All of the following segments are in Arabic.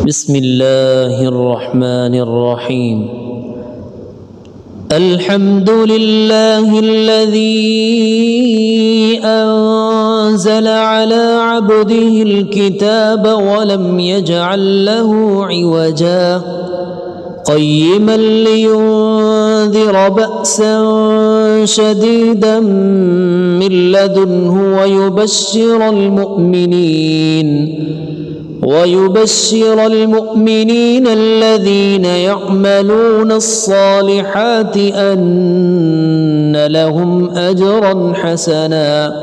بسم الله الرحمن الرحيم. الحمد لله الذي أنزل على عبده الكتاب ولم يجعل له عوجا قيما لينذر بأسا شديدا من لدنه ويبشر المؤمنين الذين يعملون الصالحات أن لهم أجرا حسنا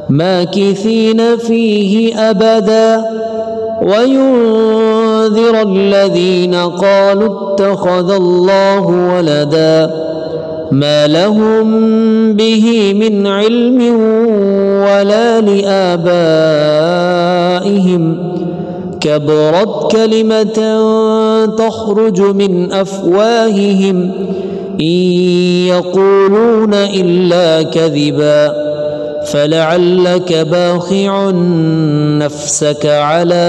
ماكثين فيه أبدا وينذر الذين قالوا اتخذ الله ولدا ما لهم به من علم ولا لآبائهم كبرت كلمة تخرج من أفواههم إن يقولون إلا كذبا فلعلك باخع نفسك على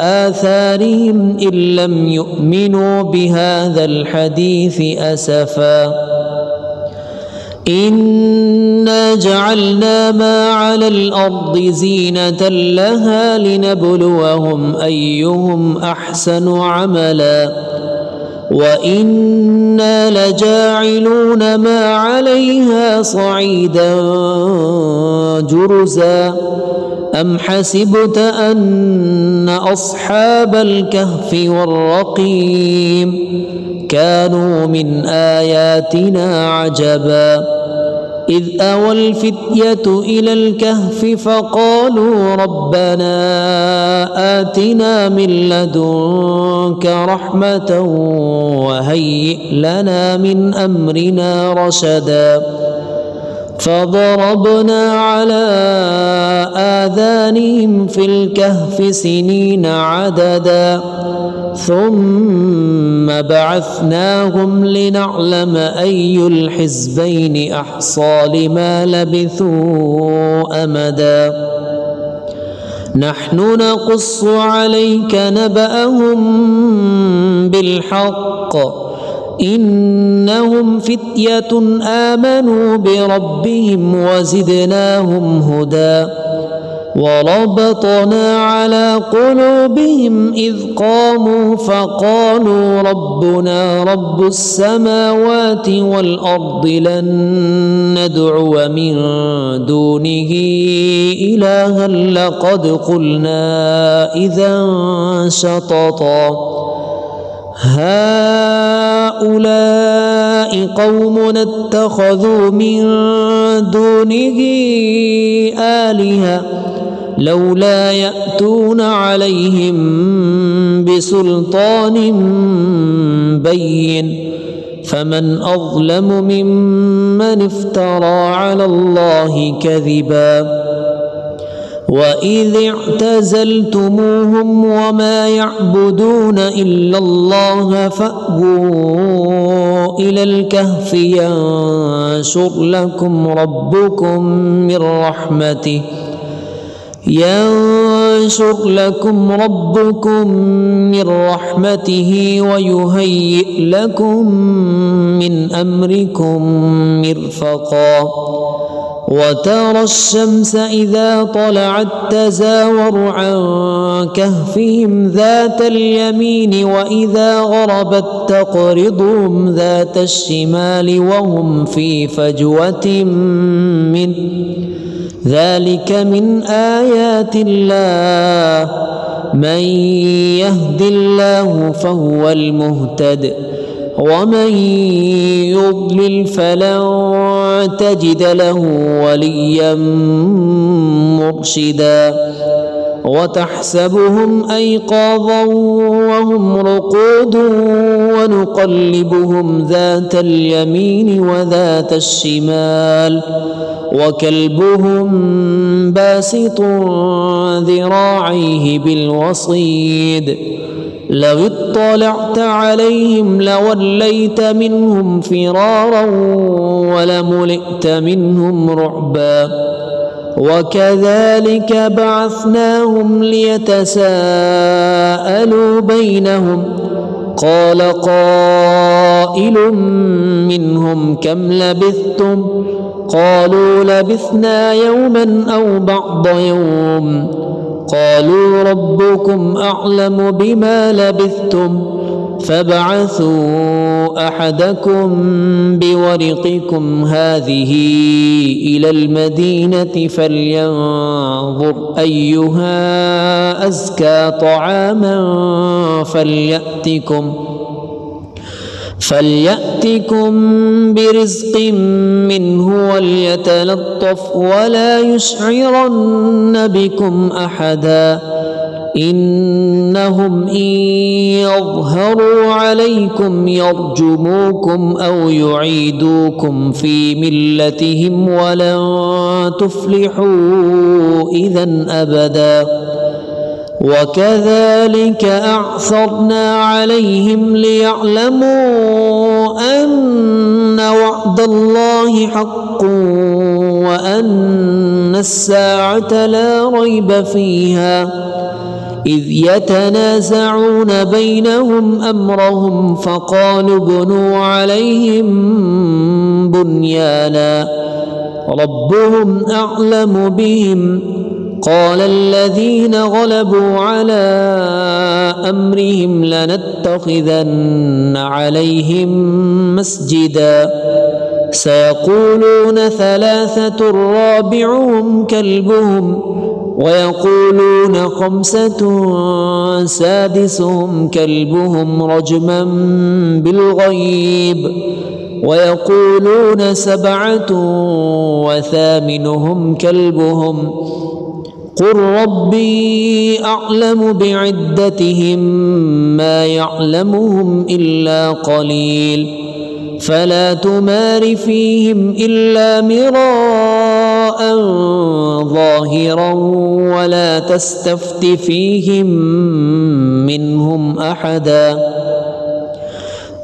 آثارهم إن لم يؤمنوا بهذا الحديث أسفا إنا جعلنا ما على الأرض زينة لها لنبلوهم أيهم أحسن عملا وإنا لجاعلون ما عليها صعيدا جرزا أم حسبت أن أصحاب الكهف والرقيم كانوا من آياتنا عجبا إذ أوى الفتية إلى الكهف فقالوا ربنا آتنا من لدنك رحمة وهيئ لنا من أمرنا رشدا فضربنا على آذانهم في الكهف سنين عددا ثم بعثناهم لنعلم أي الحزبين أحصى لما لبثوا أمدا نحن نقص عليك نبأهم بالحق إنهم فتية آمنوا بربهم وزدناهم هدى وربطنا على قلوبهم إذ قاموا فقالوا ربنا رب السماوات والأرض لن ندعو من دونه إلها لقد قلنا إذا شططا هؤلاء قومنا اتخذوا من دونه آلهة لولا يأتون عليهم بسلطان بين فمن أظلم ممن افترى على الله كذبا وإذ اعتزلتموهم وما يعبدون إلا الله فأووا إلى الكهف ينشر لكم ربكم من رحمته ويهيئ لكم من أمركم مرفقا وترى الشمس إذا طلعت تزاور عن كهفهم ذات اليمين وإذا غربت تقرضهم ذات الشمال وهم في فجوة منه ذلك من آيات الله من يهد الله فهو المهتد ومن يضلل فلن تجد له وليا مرشدا وتحسبهم أيقاظا وهم رقود ونقلبهم ذات اليمين وذات الشمال وكلبهم باسط ذراعيه بالوصيد لو اطلعت عليهم لوليت منهم فرارا ولملئت منهم رعبا وكذلك بعثناهم ليتساءلوا بينهم قال قائل منهم كم لبثتم قالوا لبثنا يوما أو بعض يوم قالوا ربكم أعلم بما لبثتم فابعثوا أحدكم بورقكم هذه إلى المدينة فلينظر أيها أزكى طعاما فليأتكم برزق منه وليتلطف ولا يشعرن بكم أحدا إنهم إن يظهروا عليكم يرجموكم أو يعيدوكم في ملتهم ولن تفلحوا إذا أبدا وكذلك أعثرنا عليهم ليعلموا أن وعد الله حق وأن الساعة لا ريب فيها إذ يتنازعون بينهم أمرهم فقالوا ابنوا عليهم بنيانا ربهم أعلم بهم قال الذين غلبوا على أمرهم لنتخذن عليهم مسجدا سيقولون ثلاثة رابعهم كلبهم ويقولون خمسة سادسهم كلبهم رجما بالغيب ويقولون سبعة وثامنهم كلبهم قل ربي أعلم بعدتهم ما يعلمهم إلا قليل فلا تمار فيهم إلا مراء ظاهرا ولا تستفت فيهم منهم أحدا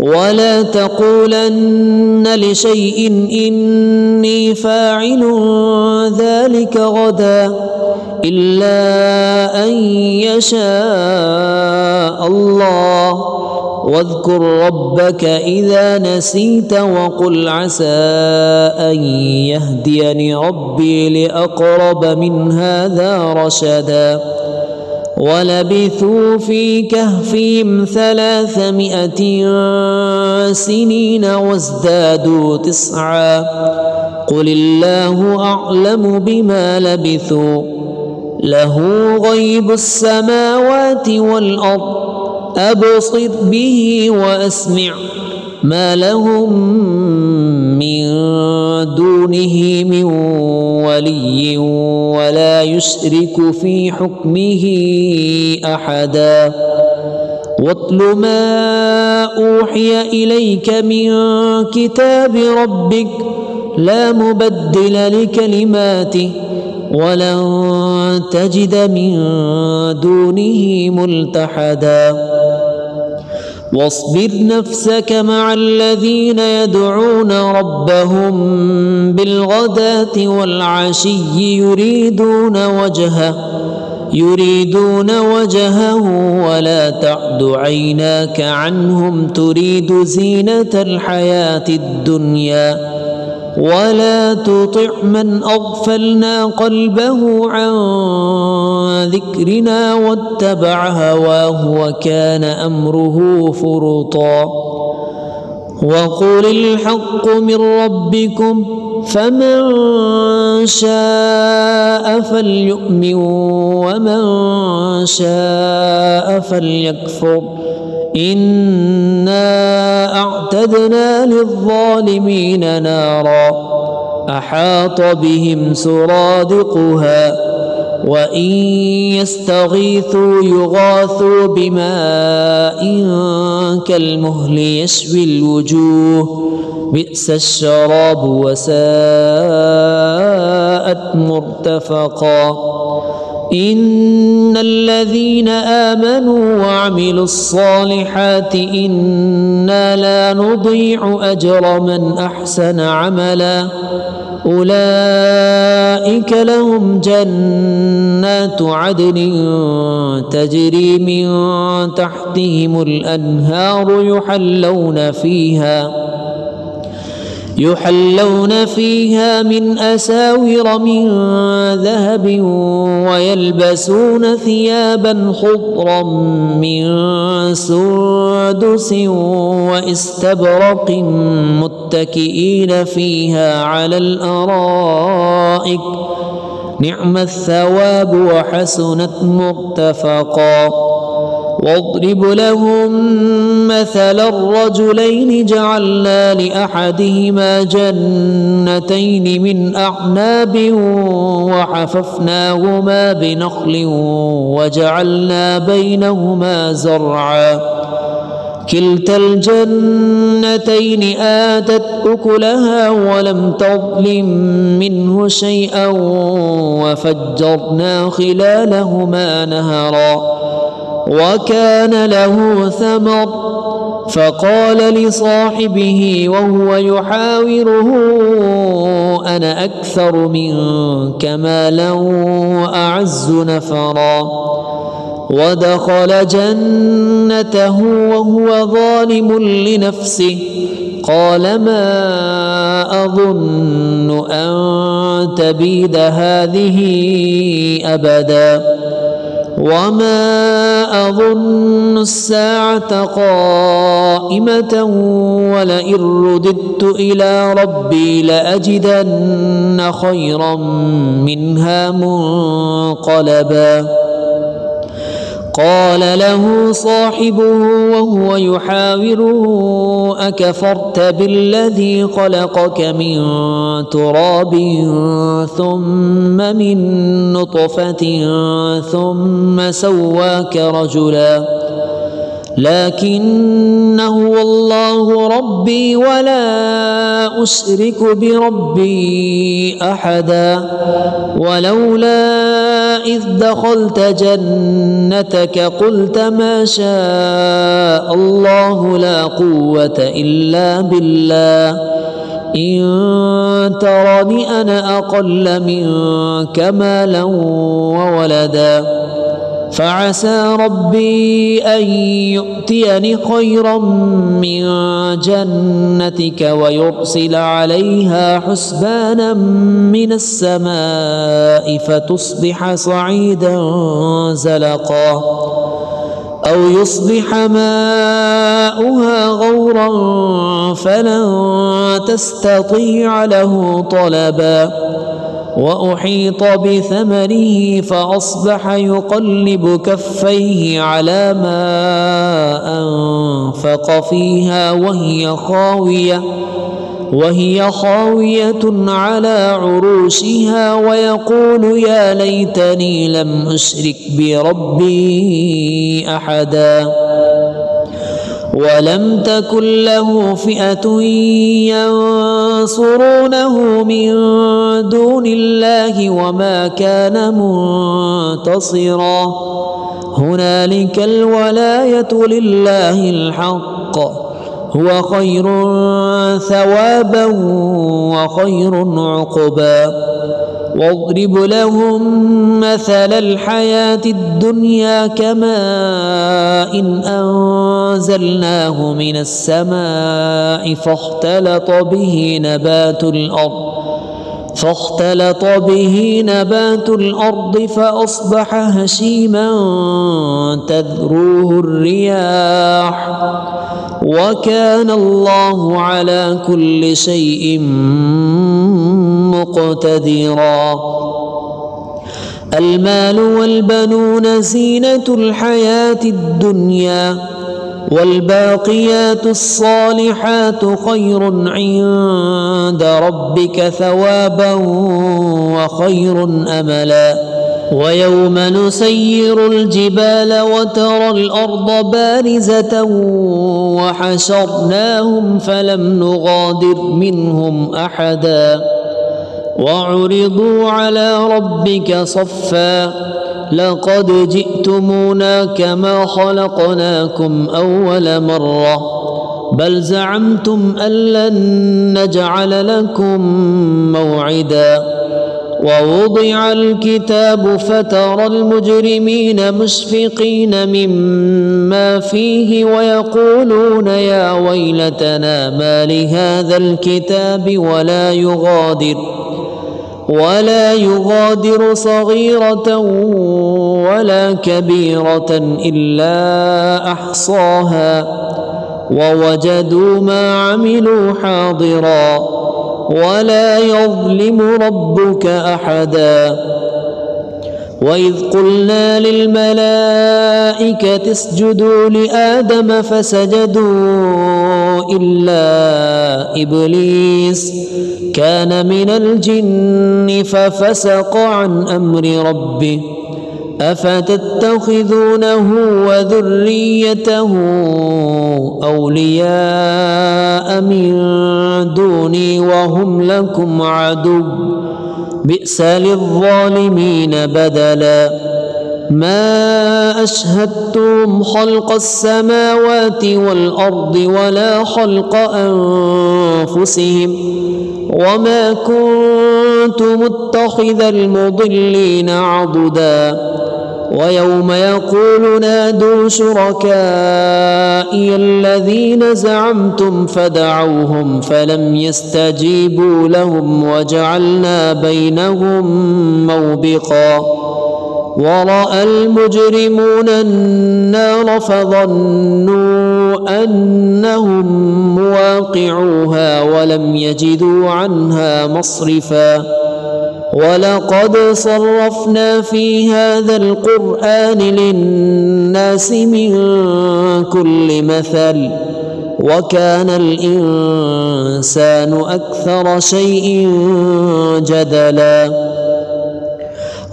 ولا تقولن لشيء إني فاعل ذلك غدا إلا أن يشاء الله واذكر ربك إذا نسيت وقل عسى أن يهديني ربي لأقرب من هذا رشدا ولبثوا في كهفهم 300 سنين وازدادوا 9 قل الله أعلم بما لبثوا له غيب السماوات والأرض أبصر به وأسمع ما لهم من دونه من ولي ولا يشرك في حكمه أحدا واتل ما أوحي إليك من كتاب ربك لا مبدل لكلماته ولن تجد من دونه ملتحدا واصبر نفسك مع الذين يدعون ربهم بالغداة والعشي يريدون وجهه ولا تعد عيناك عنهم تريد زينة الحياة الدنيا ولا تطع من أغفلنا قلبه عن ذكرنا واتبع هواه وكان أمره فرطا وقل الحق من ربكم فمن شاء فليؤمن ومن شاء فليكفر إنا أعتدنا للظالمين نارا أحاط بهم سرادقها وإن يستغيثوا يغاثوا بماء كالمهل يشوي الوجوه بئس الشراب وساءت مرتفقا إن الذين آمنوا وعملوا الصالحات إنا لا نضيع أجر من أحسن عملا أولئك لهم جنات عدن تجري من تحتهم الأنهار يحلون فيها من أساور من ذهب ويلبسون ثيابا خضرا من سندس واستبرق متكئين فيها على الأرائك نعم الثواب وحسنت مرتفقا. واضرب لهم مثل الرجلين جعلنا لأحدهما جنتين من أعناب وحففناهما بنخل وجعلنا بينهما زرعا كلتا الجنتين آتت أكلها ولم تظلم منه شيئا وفجرنا خلالهما نهرا وكان له ثمر فقال لصاحبه وهو يحاوره أنا أكثر منك مالا وأعز نفرا. ودخل جنته وهو ظالم لنفسه قال ما أظن أن تبيد هذه أبدا وما أظن الساعة قائمة ولئن رددت إلى ربي لأجدن خيرا منها منقلبا. قال له صاحبه وهو يحاوره أكفرت بالذي خلقك من تراب ثم من نطفة ثم سواك رجلا لكن هو الله ربي ولا أشرك بربي أحدا. ولولا إذ دخلت جنتك قلت ما شاء الله لا قوة إلا بالله إن ترني أنا أقل منك مالا وولدا فعسى ربي أن يؤتيني خيرا من جنتك ويرسل عليها حسبانا من السماء فتصبح صعيدا زلقا أو يصبح ماؤها غورا فلن تستطيع له طلبا. وأحيط بثمره فأصبح يقلب كفيه على ما أنفق فيها وهي خاوية على عروشها ويقول يا ليتني لم أشرك بربي أحدا. ولم تكن له فئة ينصرونه من دون الله وما كان منتصرا. هنالك الولاية لله الحق هو خير ثوابا وخير عقبا. واضرب لهم مثل الحياة الدنيا كماء إن أنزلناه من السماء فاختلط به نبات الأرض فأصبح هشيما تذروه الرياح وكان الله على كل شيء مقتدرا. المال والبنون زينة الحياة الدنيا والباقيات الصالحات خير عند ربك ثوابا وخير أملا. ويوم نسير الجبال وترى الأرض بارزة وحشرناهم فلم نغادر منهم أحدا وعرضوا على ربك صفا لقد جئتمونا كما خلقناكم أول مرة بل زعمتم أن لن نجعل لكم موعدا ووضع الكتاب فترى المجرمين مشفقين مما فيه ويقولون يا ويلتنا ما لهذا الكتاب ولا يغادر صغيرة ولا كبيرة إلا أحصاها ووجدوا ما عملوا حاضرا ولا يظلم ربك أحدا وإذ قلنا للملائكة اسجدوا لآدم فسجدوا إلا إبليس كان من الجن ففسق عن أمر ربه أفتتخذونه وذريته أولياء من دوني وهم لكم عدو بئس للظالمين بدلا ما أشهدتم خلق السماوات والأرض ولا خلق أنفسهم وما كنت متخذ المضلين عضدا ويوم يقول نادوا شركائي الذين زعمتم فدعوهم فلم يستجيبوا لهم وجعلنا بينهم موبقا ورأى المجرمون النار فظنوا أنهم مواقعوها ولم يجدوا عنها مصرفا ولقد صرفنا في هذا القرآن للناس من كل مثل وكان الإنسان أكثر شيء جدلا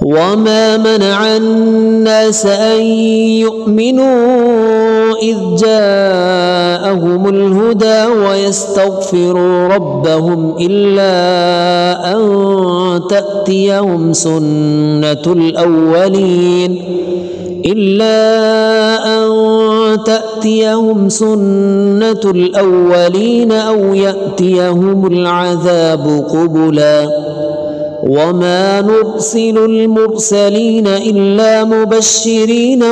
وما منع الناس أن يؤمنوا إذ جاءهم الهدى ويستغفروا ربهم إلا أن تأتيهم سنة الأولين أو يأتيهم العذاب قبلا وما نرسل المرسلين إلا مبشرين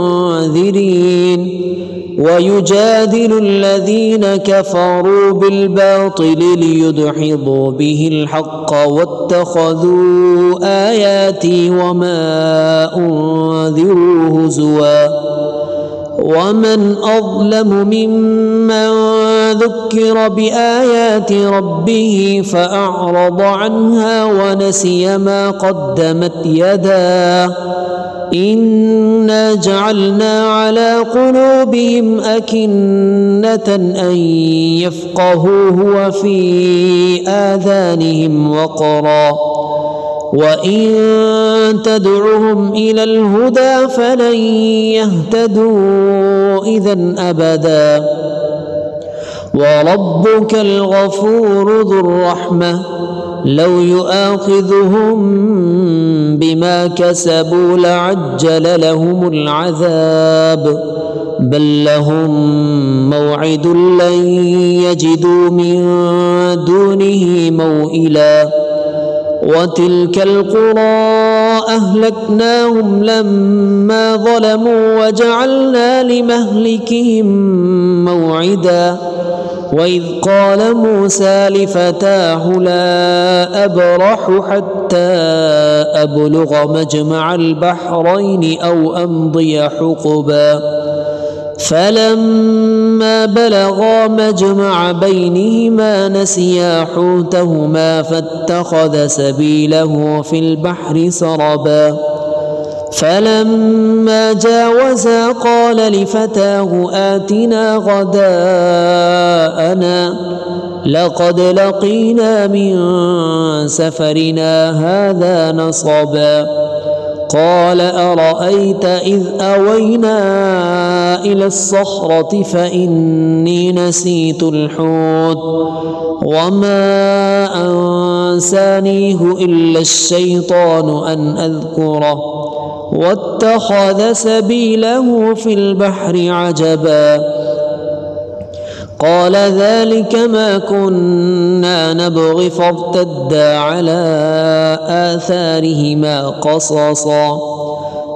ومنذرين ويجادل الذين كفروا بالباطل ليدحضوا به الحق واتخذوا آياتي وما أنذروا هزوا ومن أظلم ممن ذكر بآيات ربه فأعرض عنها ونسي ما قدمت يداه إنا جعلنا على قلوبهم أكنة أن يفقهوه وفي آذانهم وقرا وإن تدعهم إلى الهدى فلن يهتدوا إذا أبدا وربك الغفور ذو الرحمة لو يؤاخذهم بما كسبوا لعجل لهم العذاب بل لهم موعد لن يجدوا من دونه موئلا وتلك القرى أهلكناهم لما ظلموا وجعلنا لمهلكهم موعدا وإذ قال موسى لفتاه لا أبرح حتى أبلغ مجمع البحرين أو أمضي حقبا فلما بلغا مجمع بينهما نسيا حوتهما فاتخذ سبيله في البحر سربا فلما جاوزا قال لفتاه آتنا غداءنا لقد لقينا من سفرنا هذا نصبا قال أرأيت إذ أوينا إلى الصخرة فإني نسيت الحوت وما أنسانيه إلا الشيطان أن أذكره واتخذ سبيله في البحر عجبا قال ذلك ما كنا نبغي فارتدا على آثارهما قصصا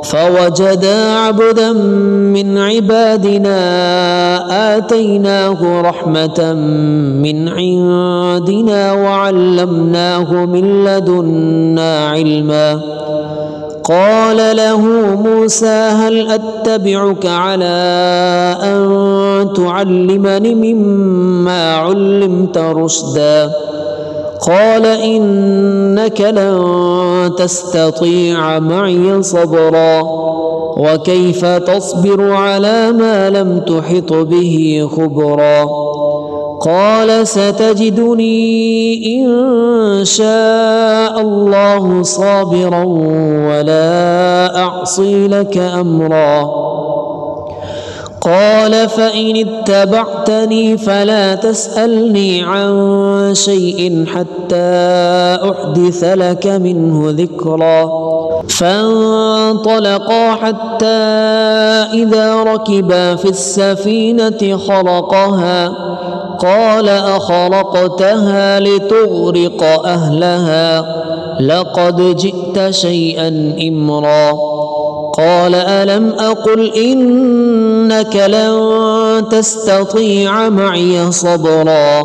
فوجدا عبدا من عبادنا آتيناه رحمة من عندنا وعلمناه من لدنا علما قال له موسى هل أتبعك على أن تعلمني مما علمت رشدا قال إنك لن تستطيع معي صبرا وكيف تصبر على ما لم تحط به خبرا قال ستجدني إن شاء الله صابرا ولا أعصي لك أمرا قال فإن اتبعتني فلا تسألني عن شيء حتى أحدث لك منه ذكرا فانطلقا حتى إذا ركبا في السفينة خرقها قال أخرقتها لتغرق أهلها لقد جئت شيئا إمرا قال ألم أقل إنك لن تستطيع معي صبرا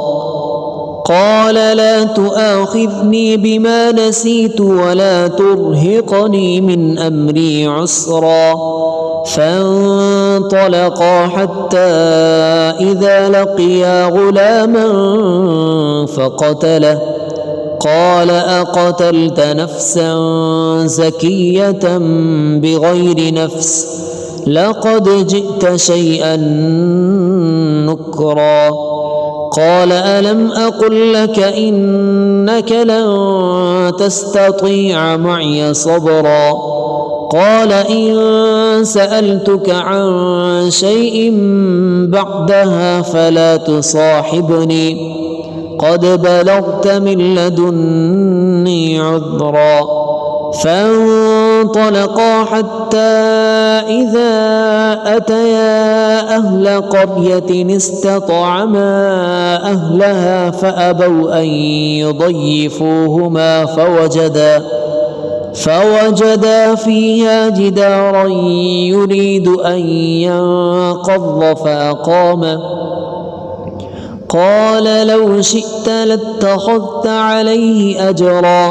قال لا تؤاخذني بما نسيت ولا ترهقني من أمري عسرا فانطلقا حتى إذا لقيا غلاما فقتله قال أقتلت نفسا زكية بغير نفس لقد جئت شيئا نكرا قال ألم أقل لك إنك لن تستطيع معي صبرا قال إن سألتك عن شيء بعدها فلا تصاحبني قد بلغت من لدني عذرا فانطلقا حتى إذا أتيا أهل قرية استطعما أهلها فأبوا أن يضيفوهما فوجدا فيها جدارا يريد أن ينقض فأقامه قال لو شئت لاتخذت عليه أجرا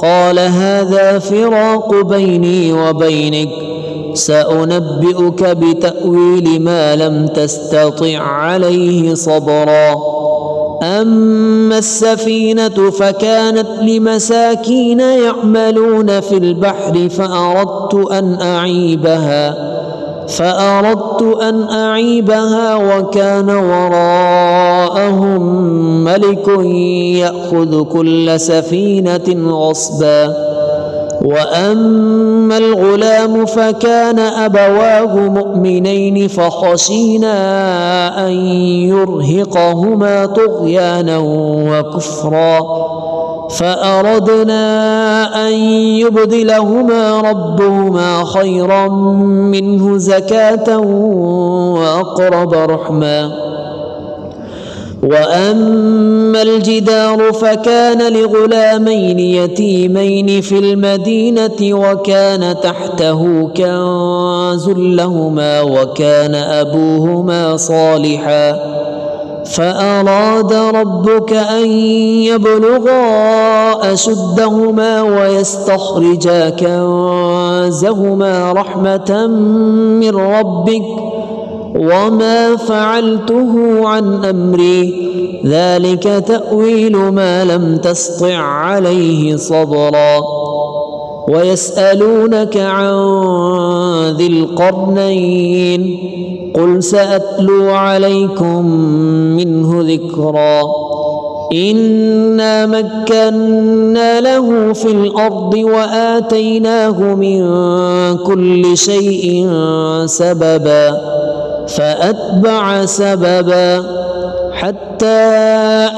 قال هذا فراق بيني وبينك سأنبئك بتأويل ما لم تستطع عليه صبرا أما السفينة فكانت لمساكين يعملون في البحر فأردت أن أعيبها وكان وراءهم ملك يأخذ كل سفينة غصبا وأما الغلام فكان أبواه مؤمنين فخشينا أن يرهقهما طغيانا وكفرا فأردنا أن يبدلهما ربهما خيرا منه زكاة وأقرب رحما وأما الجدار فكان لغلامين يتيمين في المدينة وكان تحته كنز لهما وكان أبوهما صالحا فأراد ربك أن يبلغا أشدهما ويستخرجا كنزهما رحمة من ربك وما فعلته عن أمري ذلك تأويل ما لم تسطع عليه صبرا ويسألونك عن ذي القرنين قل سأتلو عليكم منه ذكرا إنا مكنا له في الأرض وآتيناه من كل شيء سببا فأتبع سببا حتى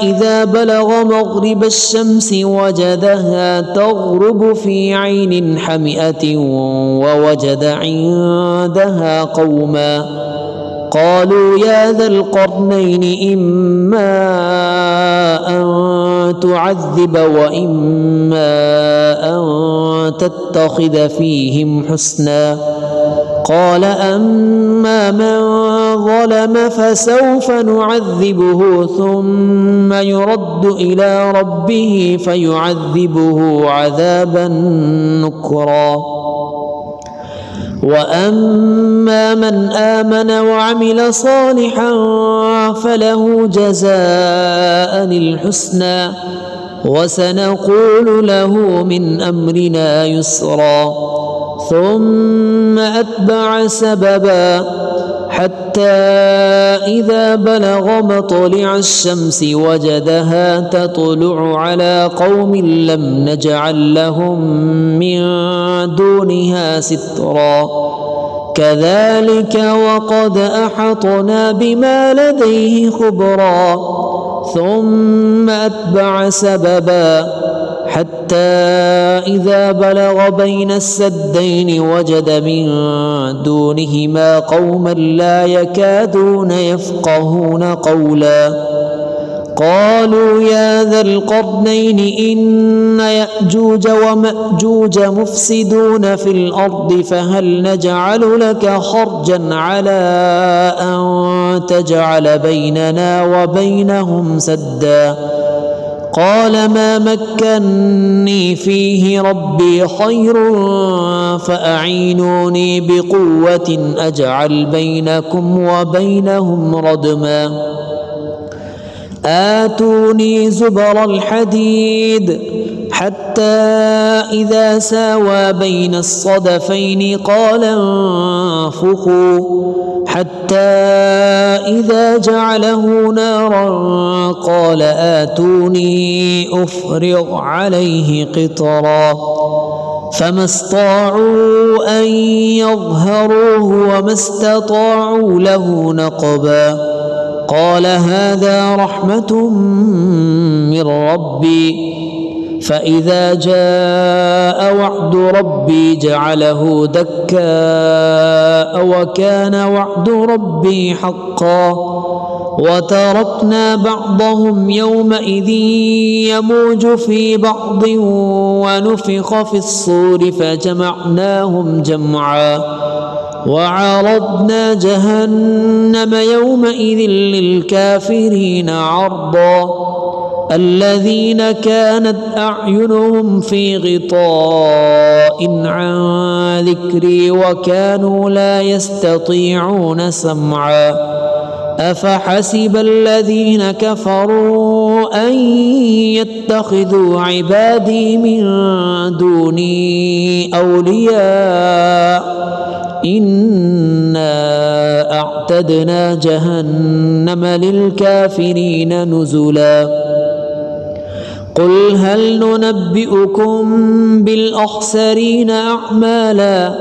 إذا بلغ مغرب الشمس وجدها تغرب في عين حمئة ووجد عندها قوما قالوا يا ذا القرنين إما أن تعذب وإما أن تتخذ فيهم حسنا قال أما من ظلم فسوف نعذبه ثم يرد إلى ربه فيعذبه عذابا نكرا وأما من آمن وعمل صالحا فله جزاء الحسنى وسنقول له من أمرنا يسرا ثم أتبع سببا حتى إذا بلغ مطلع الشمس وجدها تطلع على قوم لم نجعل لهم من دونها سترا كذلك وقد أحطنا بما لديه خبرا ثم أتبع سببا حتى إذا بلغ بين السدين وجد من دونهما قوما لا يكادون يفقهون قولا قالوا يا ذا القرنين إن يأجوج ومأجوج مفسدون في الأرض فهل نجعل لك خرجا على أن تجعل بيننا وبينهم سدا قال ما مكني فيه ربي خير فأعينوني بقوة أجعل بينكم وبينهم ردما آتوني زبر الحديد حتى إذا ساوى بين الصدفين قال انفخوا حتى إذا جعله نارا قال آتوني أفرغ عليه قطرا فما استطاعوا أن يظهروه وما استطاعوا له نقبا قال هذا رحمة من ربي فإذا جاء وعد ربي جعله دكاء وكان وعد ربي حقا وتركنا بعضهم يومئذ يموج في بعض ونفخ في الصور فجمعناهم جمعا وعرضنا جهنم يومئذ للكافرين عرضا الذين كانت أعينهم في غطاء عن ذكري وكانوا لا يستطيعون سمعا أفحسب الذين كفروا أن يتخذوا عبادي من دوني أولياء إنا أعتدنا جهنم للكافرين نزلا قل هل ننبئكم بالأخسرين أعمالا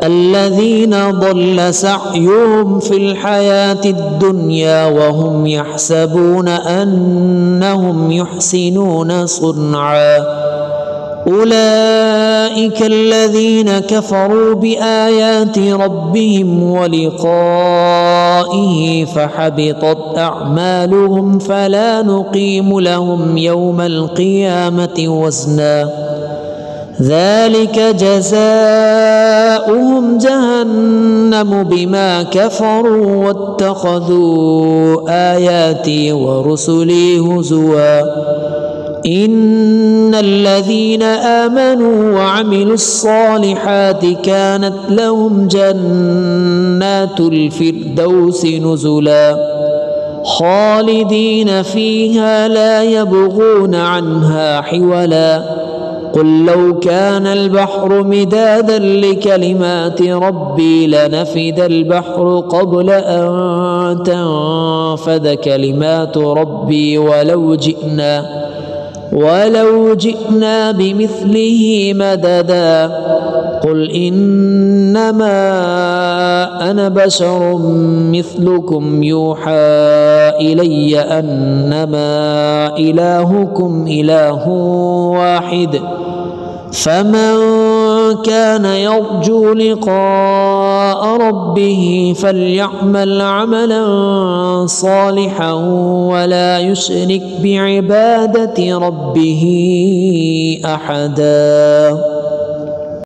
الذين ضل سعيهم في الحياة الدنيا وهم يحسبون أنهم يحسنون صنعا أولئك الذين كفروا بآيات ربهم ولقائه فحبطت أعمالهم فلا نقيم لهم يوم القيامة وزنا ذلك جزاؤهم جهنم بما كفروا واتخذوا آياتي ورسلي هزوا إن الذين آمنوا وعملوا الصالحات كانت لهم جنات الفردوس نزلا خالدين فيها لا يبغون عنها حولا قل لو كان البحر مدادا لكلمات ربي لنفد البحر قبل أن تنفد كلمات ربي ولو جئنا بمثله مددا قل إنما أنا بشر مثلكم يوحى إلي أنما إلهكم إله واحد فمن كان يرجو لقاء ربه فليعمل عملا صالحا ولا يشرك بعبادة ربه أحدا.